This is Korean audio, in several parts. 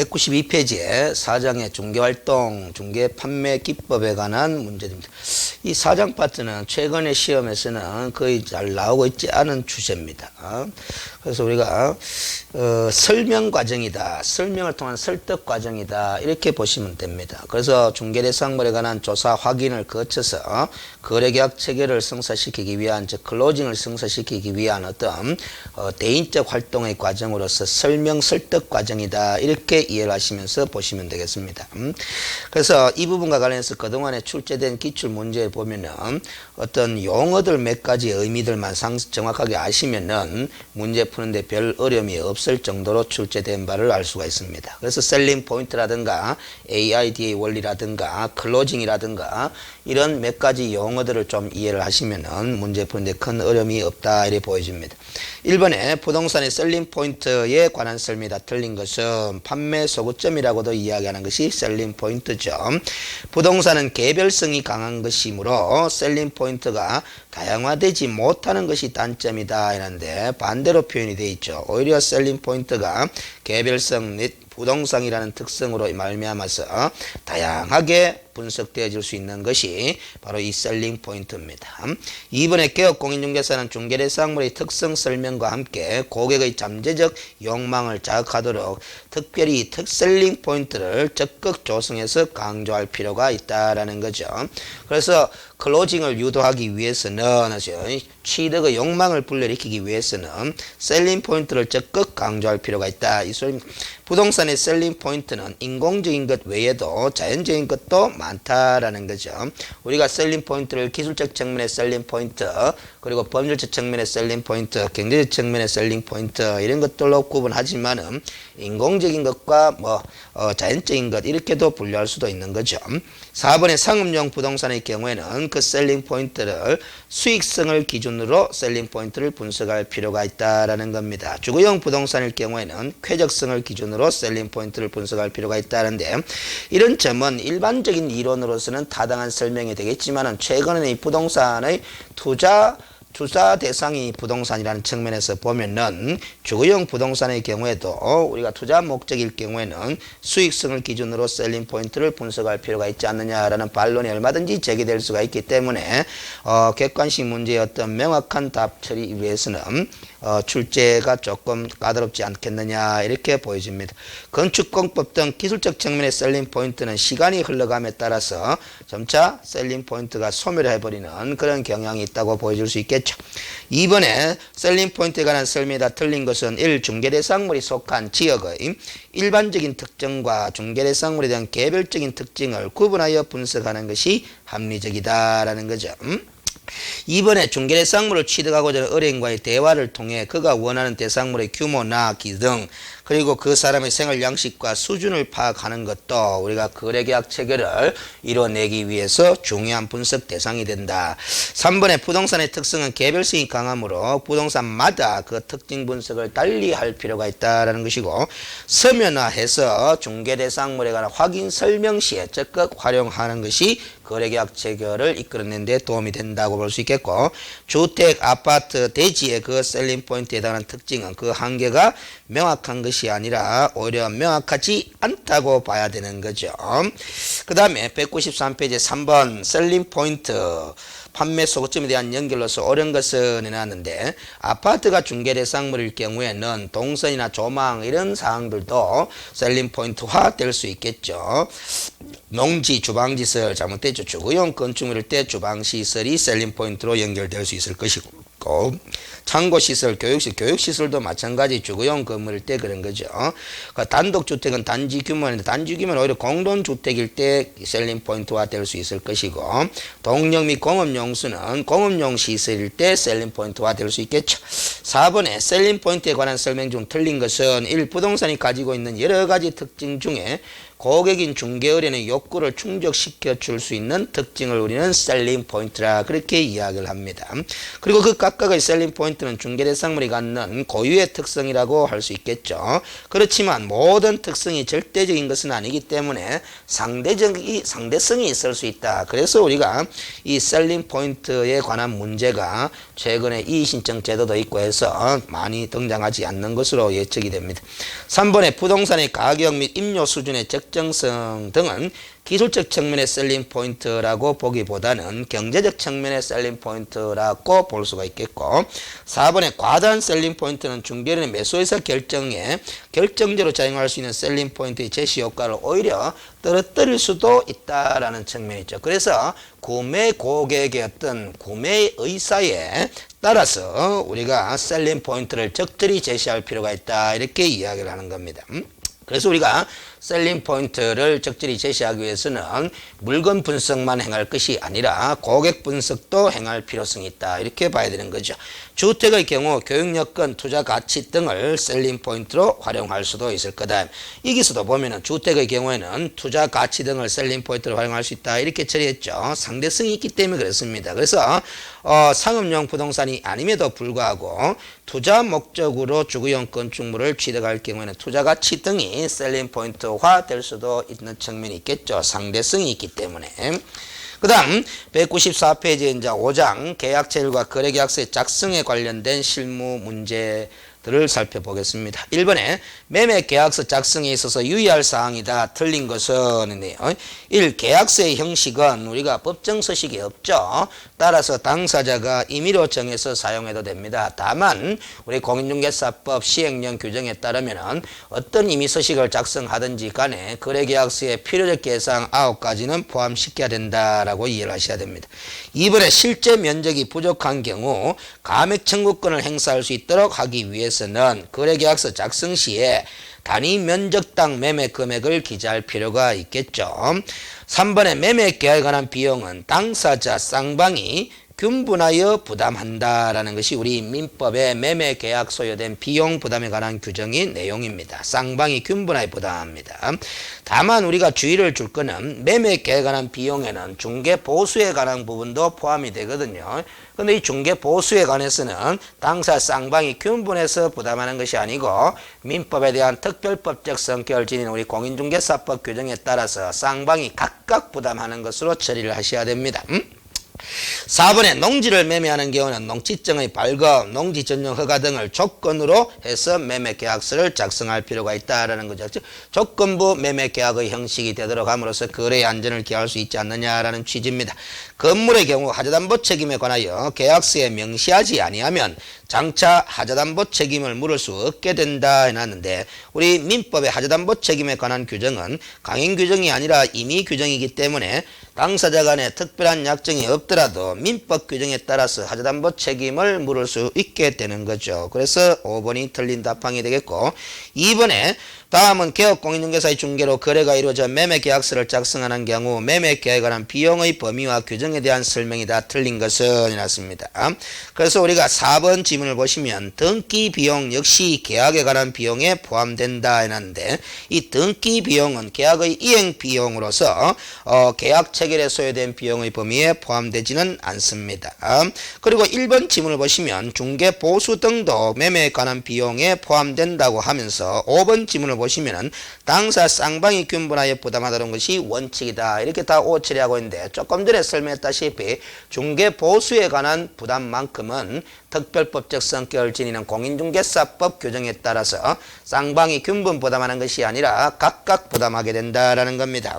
192페이지에 4장의 중개활동, 중개판매 기법에 관한 문제입니다. 이 4장 파트는 최근의 시험에서는 거의 잘 나오고 있지 않은 주제입니다. 그래서 우리가 설명 과정이다, 설명을 통한 설득 과정이다, 이렇게 보시면 됩니다. 그래서 중개대상물에 관한 조사 확인을 거쳐서 거래계약 체결을 성사시키기 위한, 즉 클로징을 성사시키기 위한 어떤 대인적 활동의 과정으로서 설명 설득 과정이다, 이렇게 이해를 하시면서 보시면 되겠습니다. 그래서 이 부분과 관련해서 그동안에 출제된 기출 문제에 보면은 어떤 용어들 몇 가지 의미들만 정확하게 아시면은 문제 푸는데 별 어려움이 없을 정도로 출제된 바를 알 수가 있습니다. 그래서 셀링 포인트라든가 AIDA 원리라든가 클로징이라든가 이런 몇 가지 용어들을 좀 이해를 하시면은 문제 푸는데 큰 어려움이 없다, 이렇게 보여집니다. 1번에 부동산의 셀링 포인트에 관한 설명이 다 틀린 것은 판매 소구점이라고도 이야기하는 것이 셀링 포인트죠. 부동산은 개별성이 강한 것이므로 셀링 포인트가 다양화되지 못하는 것이 단점이다 하는데 반대로 표현이 되어 있죠. 오히려 셀링 포인트가 개별성 및 부동산이라는 특성으로 말미암아서 다양하게 분석되어질 수 있는 것이 바로 이 셀링 포인트입니다. 2번의 개업공인중개사는 중개대상물의 특성 설명과 함께 고객의 잠재적 욕망을 자극하도록 특별히 셀링 포인트를 적극 조성해서 강조할 필요가 있다라는 거죠. 그래서 클로징을 유도하기 위해서는, 취득의 욕망을 불러일으키기 위해서는 셀링 포인트를 적극 강조할 필요가 있다, 이 소리입니다. 부동산의 셀링 포인트는 인공적인 것 외에도 자연적인 것도 많다라는 거죠. 우리가 셀링 포인트를 기술적 측면의 셀링 포인트, 그리고 법률적 측면의 셀링 포인트, 경제적 측면의 셀링 포인트, 이런 것들로 구분하지만은 인공적인 것과 자연적인 것, 이렇게도 분류할 수도 있는 거죠. 4번의 상업용 부동산의 경우에는 그 셀링 포인트를 수익성을 기준으로 셀링 포인트를 분석할 필요가 있다라는 겁니다. 주거용 부동산일 경우에는 쾌적성을 기준으로 셀링 포인트를 분석할 필요가 있다는데, 이런 점은 일반적인 이론으로서는 타당한 설명이 되겠지만은 최근에 이 부동산의 투자 대상이 부동산이라는 측면에서 보면은 주거용 부동산의 경우에도 우리가 투자 목적일 경우에는 수익성을 기준으로 셀링 포인트를 분석할 필요가 있지 않느냐라는 반론이 얼마든지 제기될 수가 있기 때문에 객관식 문제의 어떤 명확한 답 처리 위해서는 출제가 조금 까다롭지 않겠느냐, 이렇게 보여집니다. 건축공법 등 기술적 측면의 셀링 포인트는 시간이 흘러감에 따라서 점차 셀링 포인트가 소멸해버리는 그런 경향이 있다고 보여줄 수 있겠죠. 2번에 셀링 포인트에 관한 설명이 다 틀린 것은 1. 중개대상물이 속한 지역의 일반적인 특징과 중개대상물에 대한 개별적인 특징을 구분하여 분석하는 것이 합리적이다라는 거죠. 2번에 중개대상물을 취득하고자 하는 의뢰인과의 대화를 통해 그가 원하는 대상물의 규모나 기능, 그리고 그 사람의 생활 양식과 수준을 파악하는 것도 우리가 거래계약 체결을 이뤄내기 위해서 중요한 분석 대상이 된다. 3번의 부동산의 특성은 개별성이 강하므로 부동산마다 그 특징 분석을 달리 할 필요가 있다는 것이고, 서면화해서 중개대상물에 관한 확인 설명 시에 적극 활용하는 것이 거래계약 체결을 이끌어내는 데 도움이 된다고 볼 수 있겠고, 주택, 아파트, 대지의 그 셀링 포인트에 대한 특징은 그 한계가 명확한 것이 아니라 오히려 명확하지 않다고 봐야 되는 거죠. 그 다음에 193페이지 3번 셀링 포인트 판매 소구점에 대한 연결로서 옳은 것은 해놨는데, 아파트가 중개대상물일 경우에는 동선이나 조망 이런 사항들도 셀링 포인트화 될 수 있겠죠. 농지, 주방시설 잘못됐죠. 주거용 건축물일 때 주방시설이 셀링 포인트로 연결될 수 있을 것이고, 창고시설, 교육시설도 마찬가지 주거용 건물일 때 그런 거죠. 그러니까 단독주택은 단지 규모인데 단지 규모는 오히려 공동주택일 때 셀링 포인트화 될 수 있을 것이고, 동력 및 공업용수는 공업용 시설일 때 셀링 포인트화 될 수 있겠죠. 4번에 셀링 포인트에 관한 설명 중 틀린 것은 1. 부동산이 가지고 있는 여러 가지 특징 중에 고객인 중개의뢰인의 욕구를 충족시켜 줄 수 있는 특징을 우리는 셀링 포인트라 그렇게 이야기를 합니다. 그리고 그 각각의 셀링 포인트는 중개대상물이 갖는 고유의 특성이라고 할 수 있겠죠. 그렇지만 모든 특성이 절대적인 것은 아니기 때문에 상대성이 있을 수 있다. 그래서 우리가 이 셀링 포인트에 관한 문제가 최근에 이의신청 제도도 있고 해서 많이 등장하지 않는 것으로 예측이 됩니다. 3번에 부동산의 가격 및 임료 수준의 적정성 등은 기술적 측면의 셀링 포인트라고 보기보다는 경제적 측면의 셀링 포인트라고 볼 수가 있겠고, 4번에 과다한 셀링 포인트는 중개인의 매수의사 결정에 결정적으로 작용할 수 있는 셀링 포인트의 제시 효과를 오히려 떨어뜨릴 수도 있다라는 측면이죠. 그래서 구매 고객의 어떤 구매 의사에 따라서 우리가 셀링 포인트를 적절히 제시할 필요가 있다, 이렇게 이야기를 하는 겁니다. 그래서 우리가 셀링 포인트를 적절히 제시하기 위해서는 물건 분석만 행할 것이 아니라 고객 분석도 행할 필요성이 있다, 이렇게 봐야 되는 거죠. 주택의 경우 교육여건, 투자 가치 등을 셀링 포인트로 활용할 수도 있을 거다. 여기서도 보면은 주택의 경우에는 투자 가치 등을 셀링 포인트로 활용할 수 있다, 이렇게 처리했죠. 상대성이 있기 때문에 그렇습니다. 그래서 상업용 부동산이 아님에도 불구하고 투자 목적으로 주거용 건축물을 취득할 경우에는 투자 가치 등이 셀링 포인트화 될 수도 있는 측면이 있겠죠. 상대성이 있기 때문에. 그 다음 194페이지에 이제 5장 계약체율과 거래계약서의 작성에 관련된 실무 문제들을 살펴보겠습니다. 1번에 매매계약서 작성에 있어서 유의할 사항이다. 틀린 것은 1. 계약서의 형식은 우리가 법정서식이 없죠. 따라서 당사자가 임의로 정해서 사용해도 됩니다. 다만 우리 공인중개사법 시행령 규정에 따르면 어떤 임의서식을 작성하든지 간에 거래계약서의 필요적 계상 9가지는 포함시켜야 된다라고 이해를 하셔야 됩니다. 2번에 실제 면적이 부족한 경우 감액 청구권을 행사할 수 있도록 하기 위해서는 거래계약서 작성 시에 단위 면적당 매매 금액을 기재할 필요가 있겠죠. 3번에 매매 계약에 관한 비용은 당사자 쌍방이 균분하여 부담한다라는 것이 우리 민법의 매매 계약 소요된 비용 부담에 관한 규정인 내용입니다. 쌍방이 균분하여 부담합니다. 다만 우리가 주의를 줄 거는 매매 계약에 관한 비용에는 중개 보수에 관한 부분도 포함이 되거든요. 그런데 이 중개 보수에 관해서는 당사 쌍방이 균분해서 부담하는 것이 아니고 민법에 대한 특별법적 성격을 지닌 우리 공인중개사법 규정에 따라서 쌍방이 각각 부담하는 것으로 처리를 하셔야 됩니다. 4번에 농지를 매매하는 경우는 농지증의 발급, 농지 전용 허가 등을 조건으로 해서 매매계약서를 작성할 필요가 있다라는 거죠. 조건부 매매계약의 형식이 되도록 함으로써 거래의 안전을 기할 수 있지 않느냐라는 취지입니다. 건물의 경우 하자담보 책임에 관하여 계약서에 명시하지 아니하면 장차 하자담보 책임을 물을 수 없게 된다 해놨는데, 우리 민법의 하자담보 책임에 관한 규정은 강행 규정이 아니라 임의 규정이기 때문에 당사자 간에 특별한 약정이 없더라도 민법 규정에 따라서 하자담보 책임을 물을 수 있게 되는 거죠. 그래서 5번이 틀린 답항이 되겠고, 2번에 다음은 개업공인중개사의 중개로 거래가 이루어져 매매계약서를 작성하는 경우 매매계약에 관한 비용의 범위와 규정에 대한 설명이 다 틀린 것은 이렇습니다. 그래서 우리가 4번 지문을 보시면 등기 비용 역시 계약에 관한 비용에 포함된다 해놨는데, 이 등기 비용은 계약의 이행 비용으로서 계약 체결에 소요된 비용의 범위에 포함되지는 않습니다. 그리고 1번 지문을 보시면 중개 보수 등도 매매에 관한 비용에 포함된다고 하면서 5번 지문을 보시면은 당사 쌍방이 균분하여 부담하다는 것이 원칙이다, 이렇게 다 오처리하고 있는데, 조금 전에 설명했다시피 중개 보수에 관한 부담만큼은 특별법적 성격을 지니는 공인중개사법 규정에 따라서 쌍방이 균분 부담하는 것이 아니라 각각 부담하게 된다라는 겁니다.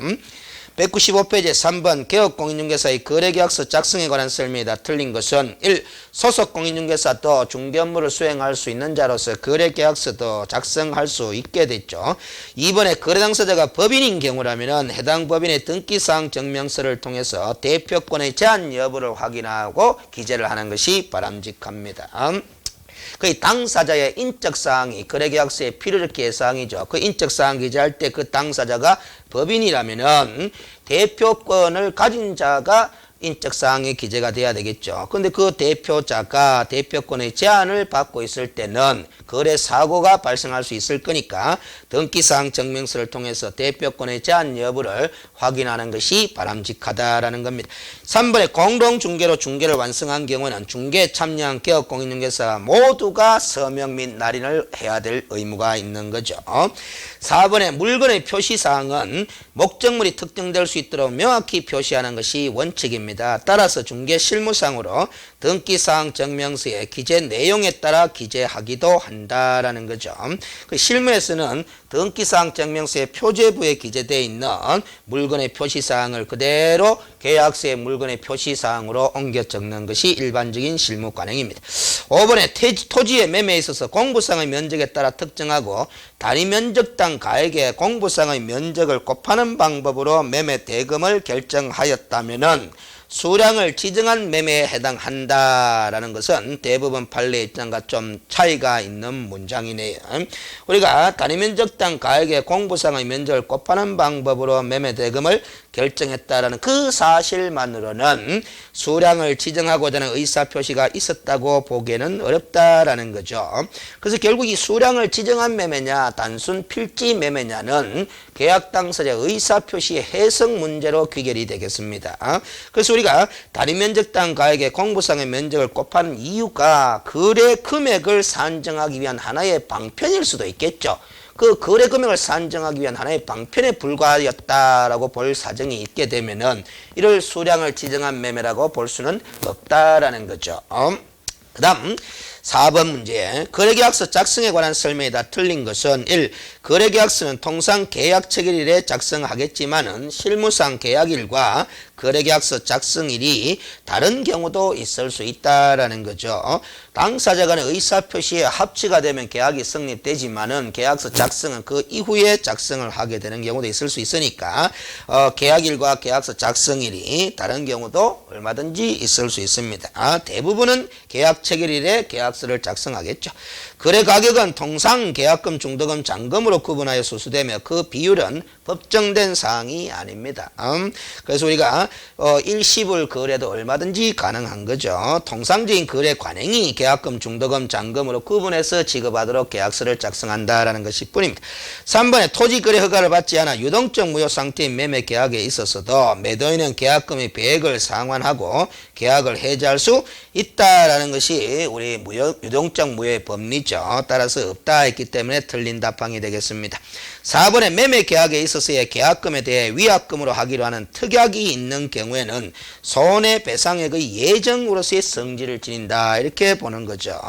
195페이지 3번 개업공인중개사의 거래계약서 작성에 관한 설명이다. 틀린 것은 1. 소속 공인중개사도 중개 업무를 수행할 수 있는 자로서 거래계약서도 작성할 수 있게 됐죠. 2번에 거래당사자가 법인인 경우라면 해당 법인의 등기사항 증명서를 통해서 대표권의 제한 여부를 확인하고 기재를 하는 것이 바람직합니다. 그 당사자의 인적사항이 거래계약서의 필요적 사항이죠. 그 인적사항 기재할 때 그 당사자가 법인이라면은 대표권을 가진 자가 인적 사항에 기재가 돼야 되겠죠. 근데 그 대표자가 대표권의 제한을 받고 있을 때는 거래 사고가 발생할 수 있을 거니까 등기사항 증명서를 통해서 대표권의 제한 여부를 확인하는 것이 바람직하다라는 겁니다. 3번에 공동중개로 중개를 완성한 경우는 중개에 참여한 개업공인중개사가 모두가 서명 및 날인을 해야 될 의무가 있는 거죠. 4번에 물건의 표시사항은 목적물이 특정될 수 있도록 명확히 표시하는 것이 원칙입니다. 따라서 중개 실무상으로 등기사항 증명서의 기재 내용에 따라 기재하기도 한다라는 거죠. 그 실무에서는 등기사항 증명서의 표제부에 기재되어 있는 물건의 표시사항을 그대로 계약서의 물건의 표시사항으로 옮겨 적는 것이 일반적인 실무 관행입니다. 5번에 토지의 매매에 있어서 공부상의 면적에 따라 특정하고 단위 면적당 가액의 공부상의 면적을 곱하는 방법으로 매매 대금을 결정하였다면은 수량을 지정한 매매에 해당한다라는 것은 대부분 판례 입장과 좀 차이가 있는 문장이네요. 우리가 단위 면적당 가액의 공부상의 면적을 곱하는 방법으로 매매 대금을 결정했다라는 그 사실만으로는 수량을 지정하고자 하는 의사표시가 있었다고 보기에는 어렵다라는 거죠. 그래서 결국 이 수량을 지정한 매매냐 단순 필지 매매냐는 계약 당사자의 의사표시의 해석 문제로 귀결이 되겠습니다. 그래서 우리가 단위 면적당 가액의 공부상의 면적을 곱하는 이유가 거래 금액을 산정하기 위한 하나의 방편일 수도 있겠죠. 그 거래 금액을 산정하기 위한 하나의 방편에 불과하였다라고 볼 사정이 있게 되면은 이를 수량을 지정한 매매라고 볼 수는 없다라는 거죠. 그 다음 4번 문제. 거래계약서 작성에 관한 설명이 다 틀린 것은 1. 거래계약서는 통상 계약체결일에 작성하겠지만은 실무상 계약일과 거래계약서 작성일이 다른 경우도 있을 수 있다라는 거죠. 당사자 간의 의사표시에 합치가 되면 계약이 성립되지만은 계약서 작성은 그 이후에 작성을 하게 되는 경우도 있을 수 있으니까 계약일과 계약서 작성일이 다른 경우도 얼마든지 있을 수 있습니다. 대부분은 계약 체결일에 계약서를 작성하겠죠. 거래 가격은 통상 계약금, 중도금, 잔금으로 구분하여 소수되며 그 비율은 법정된 사항이 아닙니다. 그래서 우리가 일시불 거래도 얼마든지 가능한 거죠. 통상적인 거래 관행이 계약금, 중도금, 잔금으로 구분해서 지급하도록 계약서를 작성한다라는 것일 뿐입니다. 3번에 토지 거래 허가를 받지 않아 유동적 무효 상태인 매매 계약에 있어서도 매도인은 계약금의 배액을 상환하고 계약을 해지할 수 있다라는 것이 우리 유동적 무효의 법리죠. 따라서 없다 했기 때문에 틀린 답항이 되겠습니다. 4번에 매매 계약에 있어서의 계약금에 대해 위약금으로 하기로 하는 특약이 있는 경우에는 손해배상액의 예정으로서의 성질을 지닌다 이렇게 보는 거죠.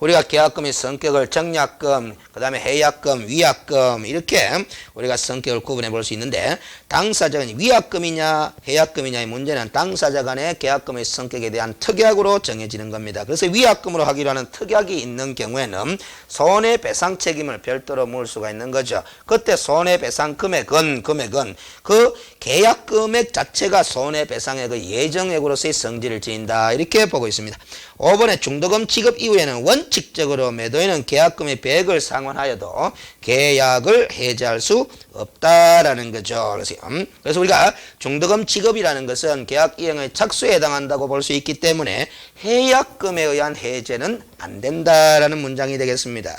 우리가 계약금의 성격을 정약금, 그 다음에 해약금, 위약금 이렇게 우리가 성격을 구분해 볼 수 있는데 당사자가 위약금이냐 해약금이냐의 문제는 당사자 간의 계약금의 성격에 대한 특약으로 정해지는 겁니다. 그래서 위약금으로 하기로 하는 특약이 있는 경우에는 손해배상 책임을 별도로 물을 수가 있는 거죠. 그때 손해배상 금액은 그 계약 금액 자체가 손해배상액의 예정액으로서의 성질을 지닌다 이렇게 보고 있습니다. 5번에 중도금 지급 이후에는 원칙적으로 매도인은 계약금의 배액을 상환하여도 계약을 해지할 수 없다라는 거죠. 그래서 우리가 중도금 지급이라는 것은 계약 이행의 착수에 해당한다고 볼 수 있기 때문에 해약금에 의한 해제는 안 된다라는 문장이 되겠습니다.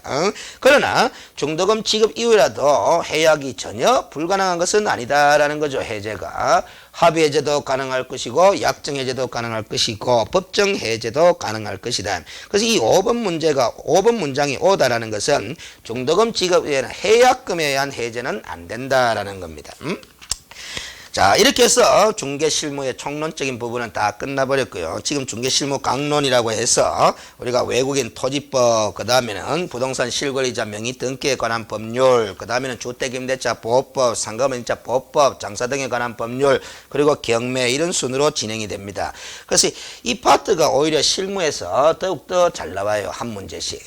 그러나 중도금 지급 이후라도 해약이 전혀 불가능한 것은 아니다라는 거죠. 해제가 합의 해제도 가능할 것이고 약정 해제도 가능할 것이고 법정 해제도 가능할 것이다. 그래서 이 5번 문장이 오다라는 것은 중도금 지급에는 해약금에 의한 해제는 안 된다라는 겁니다. 자, 이렇게 해서 중개실무의 총론적인 부분은 다 끝나버렸고요. 지금 중개실무 강론이라고 해서 우리가 외국인 토지법, 그 다음에는 부동산 실거래자 명의 등기에 관한 법률, 그 다음에는 주택임대차 보호법, 상가임대차 보호법, 장사 등에 관한 법률, 그리고 경매 이런 순으로 진행이 됩니다. 그래서 이 파트가 오히려 실무에서 더욱더 잘 나와요. 한 문제씩.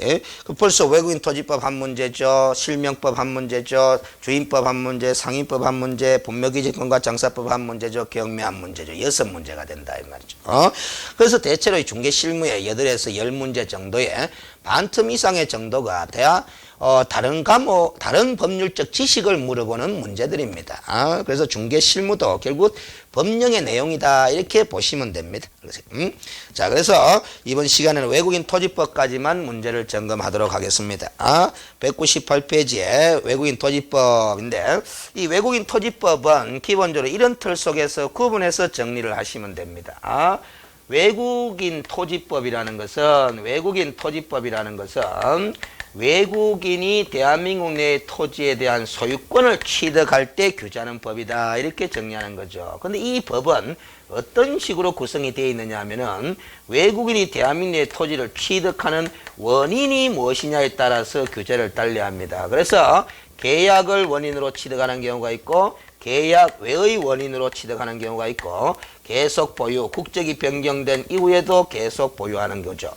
벌써 외국인 토지법 한 문제죠. 실명법 한 문제죠. 주인법 한 문제, 상인법 한 문제, 분묘기지권과 장사법 한 문제죠. 경매 한 문제죠. 6문제가 된다 이 말이죠. 그래서 대체로 중개 실무에 8에서 10문제 정도의 반틈 이상의 정도가 돼야 다른 법률적 지식을 물어보는 문제들입니다. 그래서 중개 실무도 결국 법령의 내용이다 이렇게 보시면 됩니다. 자, 그래서 이번 시간에는 외국인 토지법까지만 문제를 점검하도록 하겠습니다. 198페이지에 외국인 토지법인데 이 외국인 토지법은 기본적으로 이런 틀 속에서 구분해서 정리를 하시면 됩니다. 외국인 토지법이라는 것은 외국인이 대한민국 내의 토지에 대한 소유권을 취득할 때 규제하는 법이다 이렇게 정리하는 거죠. 근데 이 법은 어떤 식으로 구성이 되어 있느냐 하면은 외국인이 대한민국 내의 토지를 취득하는 원인이 무엇이냐에 따라서 규제를 달리합니다. 그래서 계약을 원인으로 취득하는 경우가 있고 계약 외의 원인으로 취득하는 경우가 있고 계속 보유, 국적이 변경된 이후에도 계속 보유하는 거죠.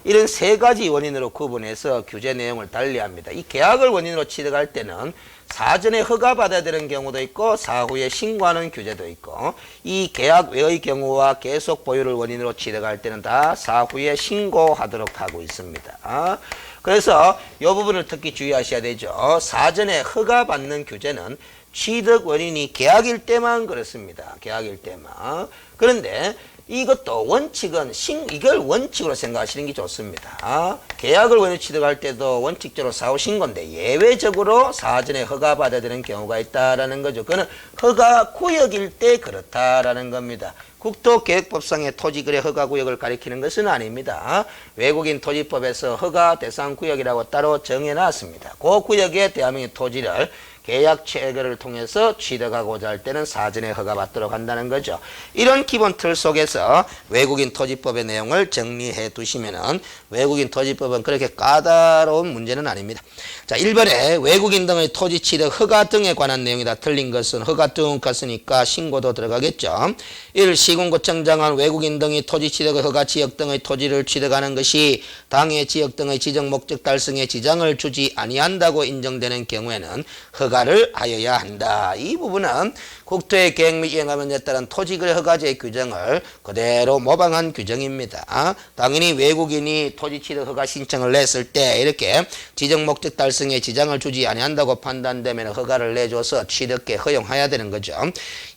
이런 세 가지 원인으로 구분해서 규제 내용을 달리합니다. 이 계약을 원인으로 취득할 때는 사전에 허가받아야 되는 경우도 있고 사후에 신고하는 규제도 있고 이 계약 외의 경우와 계속 보유를 원인으로 취득할 때는 다 사후에 신고하도록 하고 있습니다. 그래서 이 부분을 특히 주의하셔야 되죠. 사전에 허가받는 규제는 취득 원인이 계약일 때만 그렇습니다. 계약일 때만. 그런데 이것도 원칙은 이걸 원칙으로 생각하시는 게 좋습니다. 계약을 원인으로 취득할 때도 원칙적으로 사후 신고인데 예외적으로 사전에 허가받아야 되는 경우가 있다라는 거죠. 그거는 허가 구역일 때 그렇다라는 겁니다. 국토계획법상의 토지거래 허가구역을 가리키는 것은 아닙니다. 외국인 토지법에서 허가 대상 구역이라고 따로 정해놨습니다. 그 구역에 대한민국 토지를 계약 체결을 통해서 취득하고자 할 때는 사전에 허가받도록 한다는 거죠. 이런 기본 틀 속에서 외국인 토지법의 내용을 정리해 두시면은 외국인 토지법은 그렇게 까다로운 문제는 아닙니다. 자, 1번에 외국인 등의 토지 취득 허가 등에 관한 내용이다. 틀린 것은 허가 등 갔으니까 신고도 들어가겠죠. 1. 시군구청장은 외국인 등이 토지 취득 허가 지역 등의 토지를 취득하는 것이 당해 지역 등의 지정 목적 달성에 지장을 주지 아니한다고 인정되는 경우에는 허가를 하여야 한다. 이 부분은 국토의 계획 및 이행하면에 따른 토지거래 허가제의 규정을 그대로 모방한 규정입니다. 당연히 외국인이 토지 취득 허가 신청을 냈을 때 이렇게 지정 목적 달성에 지장을 주지 아니한다고 판단되면 허가를 내줘서 취득에 허용해야 되는 거죠.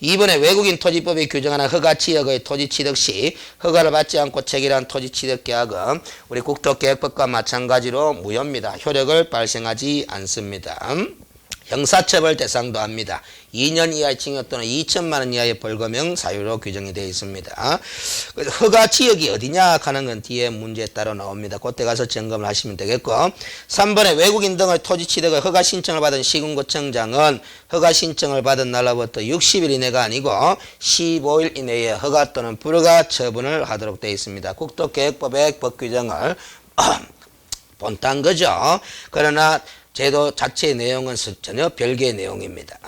2번에 외국인 토지법이 규정하는 허가 지역의 토지 취득 시 허가를 받지 않고 체결한 토지 취득 계약은 우리 국토계획법과 마찬가지로 무효입니다. 효력을 발생하지 않습니다. 형사처벌 대상도 합니다. 2년 이하의 징역 또는 2천만 원 이하의 벌금형 사유로 규정이 되어 있습니다. 허가 지역이 어디냐 하는 건 뒤에 문제에 따라 나옵니다. 그때 가서 점검을 하시면 되겠고 3번에 외국인 등의 토지 취득의 허가 신청을 받은 시군구청장은 허가 신청을 받은 날로부터 60일 이내가 아니고 15일 이내에 허가 또는 불허가 처분을 하도록 되어 있습니다. 국토계획법의 법규정을 본딴 거죠. 그러나 제도 자체의 내용은 전혀 별개의 내용입니다.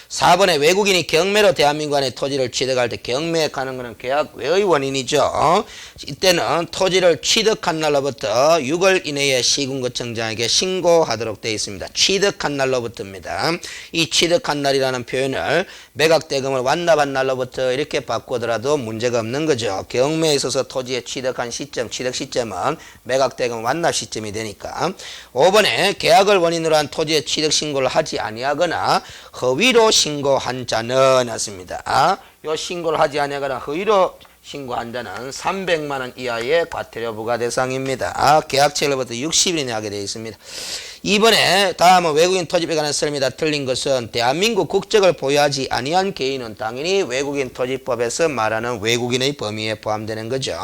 4번에 외국인이 경매로 대한민국 안에 토지를 취득할 때 경매에 가는 것은 계약 외의 원인이죠. 이때는 토지를 취득한 날로부터 6월 이내에 시군구청장에게 신고하도록 되어 있습니다. 취득한 날로부터입니다. 이 취득한 날이라는 표현을 매각대금을 완납한 날로부터 이렇게 바꾸더라도 문제가 없는 거죠. 경매에 있어서 토지에 취득한 시점, 취득 시점은 매각대금 완납 시점이 되니까. 5번에 계약을 원인으로 한 토지의 취득 신고를 하지 아니하거나 허위로 신고한 자는 했습니다. 요 신고를 하지 아니하거나 허위로 신고한 자는 300만 원 이하의 과태료 부과 대상입니다. 계약 체결로부터 60일 이내 하게 되어 있습니다. 2번에 다음은 외국인 토지법에 관한 설명이다. 틀린 것은 대한민국 국적을 보유하지 아니한 개인은 당연히 외국인 토지법에서 말하는 외국인의 범위에 포함되는 거죠.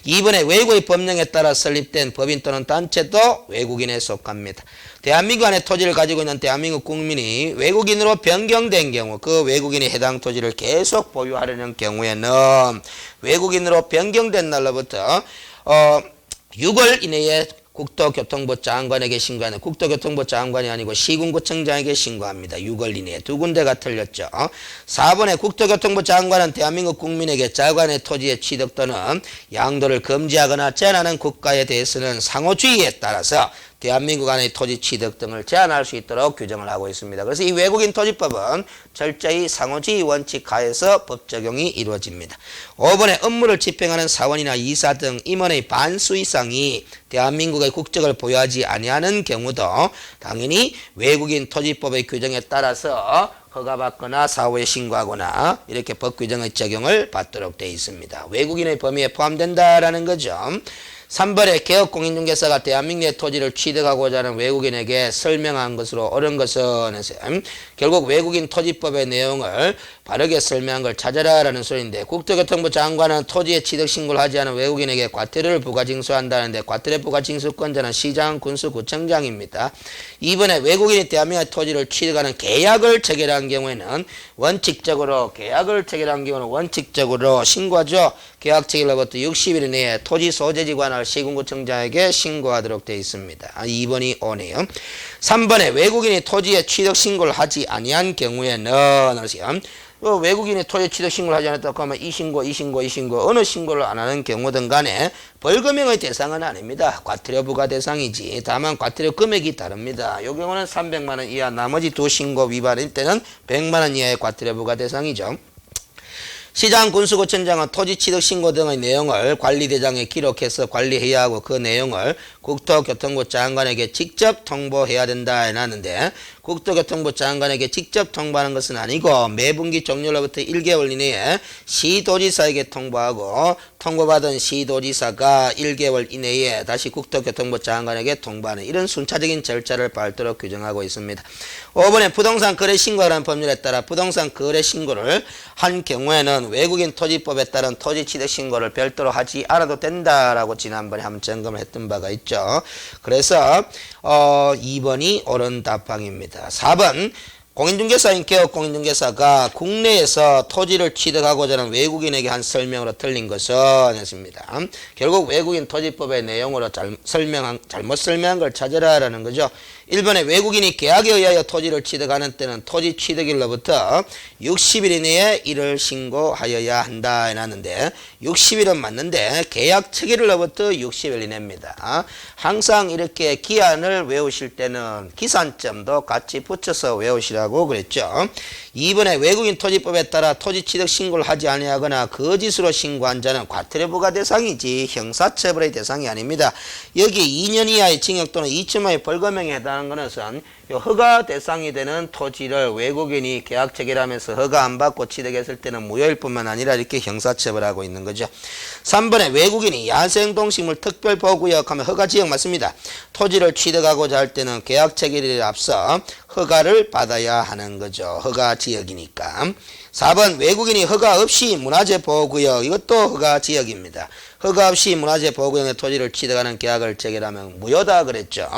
2번에 외국의 법령에 따라 설립된 법인 또는 단체도 외국인에 속합니다. 대한민국 안에 토지를 가지고 있는 대한민국 국민이 외국인으로 변경된 경우 그 외국인이 해당 토지를 계속 보유하려는 경우에는 외국인으로 변경된 날로부터 6월 이내에 국토교통부 장관에게 신고하는 국토교통부 장관이 아니고 시군구청장에게 신고합니다. 6월 이내에 두 군데가 틀렸죠. 4번에 국토교통부 장관은 대한민국 국민에게 자관의 토지의 취득 또는 양도를 금지하거나 제한하는 국가에 대해서는 상호주의에 따라서 대한민국 안의 토지 취득 등을 제한할 수 있도록 규정을 하고 있습니다. 그래서 이 외국인 토지법은 철저히 상호주의 원칙 하에서 법 적용이 이루어집니다. 5번에 업무를 집행하는 사원이나 이사 등 임원의 반수 이상이 대한민국의 국적을 보유하지 아니하는 경우도 당연히 외국인 토지법의 규정에 따라서 허가받거나 사후에 신고하거나 이렇게 법 규정의 적용을 받도록 되어 있습니다. 외국인의 범위에 포함된다라는 거죠. 3번에 개업공인중개사가 대한민국의 토지를 취득하고자 하는 외국인에게 설명한 것으로 옳은 것은 결국 외국인 토지법의 내용을 바르게 설명한 걸 찾아라 라는 소리인데, 국토교통부 장관은 토지에 취득 신고를 하지 않은 외국인에게 과태료를 부과징수한다는데 과태료 부과징수권자는 시장, 군수, 구청장입니다. 2번에 외국인이 대한민국의 토지를 취득하는 계약을 체결한 경우에는 원칙적으로 신고하죠. 계약 체결로부터 60일 내에 토지 소재지 관할 시군구청장에게 신고하도록 되어 있습니다. 2번이 오네요. 3번에 외국인이 토지에 취득 신고를 하지 아니한 경우에는 외국인이 토지 취득 신고를 하지 않았다고 하면 이 신고 어느 신고를 안 하는 경우든 간에 벌금형의 대상은 아닙니다. 과태료 부과 대상이지. 다만 과태료 금액이 다릅니다. 이 경우는 300만 원 이하, 나머지 두 신고 위반일 때는 100만 원 이하의 과태료 부과 대상이죠. 시장, 군수구청장은 토지 취득 신고 등의 내용을 관리대장에 기록해서 관리해야 하고 그 내용을 국토교통부 장관에게 직접 통보해야 된다 해놨는데, 국토교통부 장관에게 직접 통보하는 것은 아니고 매분기 종료로부터 1개월 이내에 시도지사에게 통보하고 통보받은 시도지사가 1개월 이내에 다시 국토교통부 장관에게 통보하는 이런 순차적인 절차를 밟도록 규정하고 있습니다. 5번에 부동산 거래 신고라는 법률에 따라 부동산 거래 신고를 한 경우에는 외국인 토지법에 따른 토지 취득 신고를 별도로 하지 않아도 된다라고 지난번에 한번 점검을 했던 바가 있죠. 그래서 2번이 옳은 답방입니다. 4번 공인중개사인 개업공인중개사가 국내에서 토지를 취득하고자 하는 외국인에게 한 설명으로 틀린 것은 했습니다. 결국 외국인 토지법의 내용으로 잘못 설명한 걸 찾으라라는 거죠. 1번에 외국인이 계약에 의하여 토지를 취득하는 때는 토지 취득일로부터 60일 이내에 이를 신고하여야 한다 해놨는데 60일은 맞는데 계약 체결일로부터 60일 이내입니다. 항상 이렇게 기한을 외우실 때는 기산점도 같이 붙여서 외우시라고 그랬죠. 2번에 외국인 토지법에 따라 토지 취득 신고를 하지 아니하거나 거짓으로 신고한 자는 과태료 부과 대상이지 형사처벌의 대상이 아닙니다. 여기 2년 이하의 징역 또는 2천만의 벌금형에 해당하는 것은 허가 대상이 되는 토지를 외국인이 계약 체결하면서 허가 안 받고 취득했을 때는 무효일 뿐만 아니라 이렇게 형사처벌하고 있는 거죠. 3번에 외국인이 야생동식물 특별보호구역 하면 허가지역 맞습니다. 토지를 취득하고자 할 때는 계약 체결일에 앞서 허가를 받아야 하는 거죠. 허가지역이니까. 4번 외국인이 허가 없이 문화재 보호구역, 이것도 허가지역입니다. 허가 없이 문화재 보호구역의 토지를 취득하는 계약을 체결하면 무효다 그랬죠.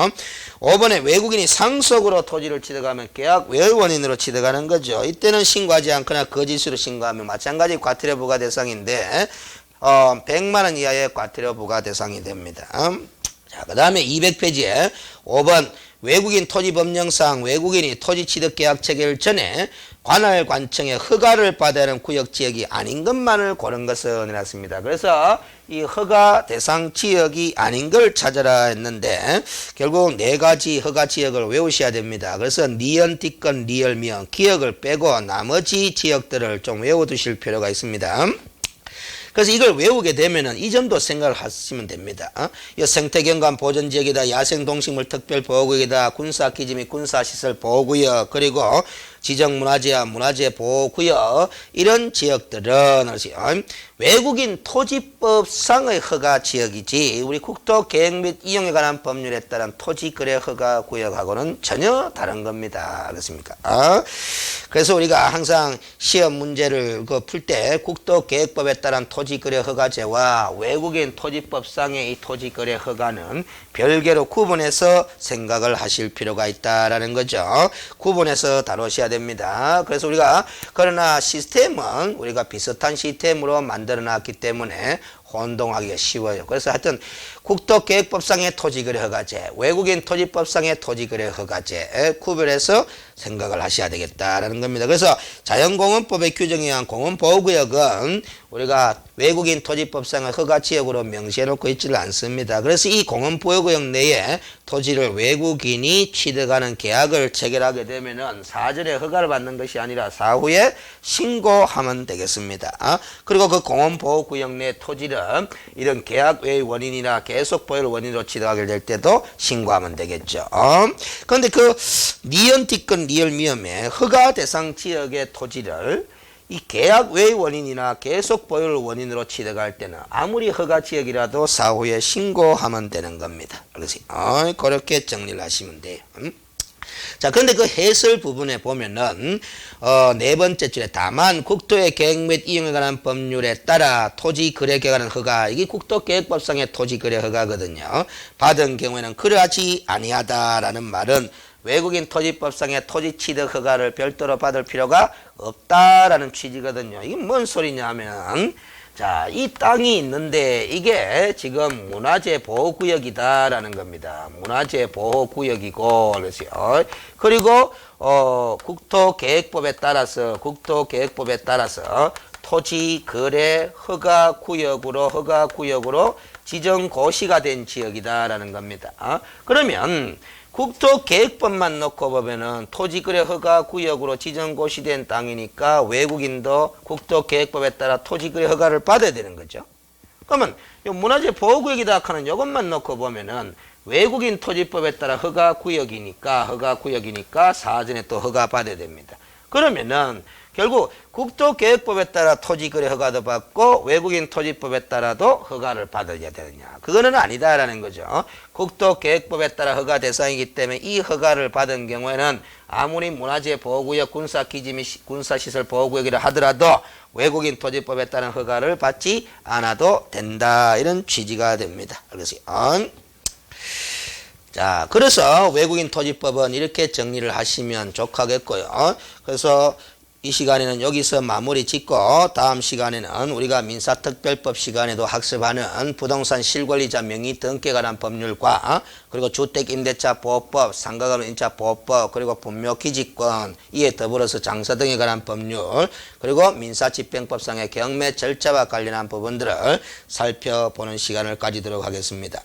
5번에 외국인이 상속으로 토지를 취득하면 계약 외의 원인으로 취득하는 거죠. 이때는 신고하지 않거나 거짓으로 신고하면 마찬가지 과태료 부과 대상인데 100만 원 이하의 과태료 부과 대상이 됩니다. 자, 그 다음에 200페이지에 5번 외국인 토지법령상 외국인이 토지 취득 계약 체결 전에 관할 관청의 허가를 받아야 하는 구역지역이 아닌 것만을 고른 것은 해놨습니다. 그래서 이 허가 대상 지역이 아닌 걸 찾아라 했는데 결국 4가지 허가 지역을 외우셔야 됩니다. 그래서 니은, 뒷건, 리을, 미은 기역을 빼고 나머지 지역들을 좀 외워두실 필요가 있습니다. 그래서 이걸 외우게 되면은 이 점도 생각을 하시면 됩니다. 이 생태경관 보전지역이다, 야생동식물 특별보호구역이다, 군사기지 및 군사시설 보호구역, 그리고 지정문화재와 문화재보호구역 이런 지역들은 외국인 토지법상의 허가지역이지 우리 국토계획 및 이용에 관한 법률에 따른 토지거래 허가구역하고는 전혀 다른 겁니다. 그렇습니까? 그래서 우리가 항상 시험 문제를 풀 때 국토계획법에 따른 토지거래 허가제와 외국인 토지법상의 이 토지거래 허가는 별개로 구분해서 생각을 하실 필요가 있다라는 거죠. 구분해서 다루셔야 됩니다. 그래서 우리가 그러나 시스템은 우리가 비슷한 시스템으로 만들어 놨기 때문에 혼동하기가 쉬워요. 그래서 하여튼 국토계획법상의 토지거래 허가제, 외국인 토지법상의 토지거래 허가제 구별해서 생각을 하셔야 되겠다라는 겁니다. 그래서 자연공원법의 규정에 의한 공원보호구역은 우리가 외국인 토지법상의 허가지역으로 명시해놓고 있지를 않습니다. 그래서 이 공원보호구역 내에 토지를 외국인이 취득하는 계약을 체결하게 되면은 사전에 허가를 받는 것이 아니라 사후에 신고하면 되겠습니다. 그리고 그 공원보호구역 내 토지를 이런 계약 외의 원인이나 계속 보유 원인으로 취득하게 될 때도 신고하면 되겠죠. 그런데 그 니은티건 리얼미엄의 허가 대상 지역의 토지를 이 계약 외의 원인이나 계속 보유 원인으로 취득할 때는 아무리 허가 지역이라도 사후에 신고하면 되는 겁니다. 그래서 그렇게 정리를 하시면 돼요. 자, 그런데 그 해설 부분에 보면은 네 번째 줄에 다만 국토의 계획 및 이용에 관한 법률에 따라 토지 거래 관한 허가, 이게 국토계획법상의 토지 거래 허가거든요. 받은 경우에는 그러하지 아니하다라는 말은 외국인 토지법상의 토지 취득 허가를 별도로 받을 필요가 없다라는 취지거든요. 이게 뭔 소리냐 하면, 자, 이 땅이 있는데 이게 지금 문화재 보호구역이다라는 겁니다. 문화재 보호구역이고, 그래서요. 그리고 국토계획법에 따라서 토지 거래 허가구역으로 지정고시가 된 지역이다라는 겁니다. 그러면 국토계획법만 놓고 보면은 토지거래 허가구역으로 지정고시된 땅이니까 외국인도 국토계획법에 따라 토지거래 허가를 받아야 되는 거죠. 그러면 이 문화재 보호구역이다 하는 이것만 놓고 보면은 외국인 토지법에 따라 허가구역이니까 사전에 또 허가 받아야 됩니다. 그러면은 결국 국토계획법에 따라 토지거래 허가도 받고 외국인 토지법에 따라도 허가를 받아야 되느냐, 그거는 아니다라는 거죠. 국토계획법에 따라 허가 대상이기 때문에 이 허가를 받은 경우에는 아무리 문화재 보호구역, 군사기지 및 군사시설 보호구역이라 하더라도 외국인 토지법에 따른 허가를 받지 않아도 된다, 이런 취지가 됩니다. 그래서 자, 그래서 외국인 토지법은 이렇게 정리를 하시면 좋겠고요. 그래서 이 시간에는 여기서 마무리 짓고 다음 시간에는 우리가 민사특별법 시간에도 학습하는 부동산 실권리자 명의 등기에 관한 법률과 그리고 주택임대차 보호법, 상가금 임차 보호법, 그리고 분묘기지권, 이에 더불어서 장사 등에 관한 법률, 그리고 민사집행법상의 경매 절차와 관련한 부분들을 살펴보는 시간을 가지도록 하겠습니다.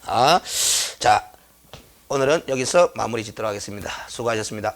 자, 오늘은 여기서 마무리 짓도록 하겠습니다. 수고하셨습니다.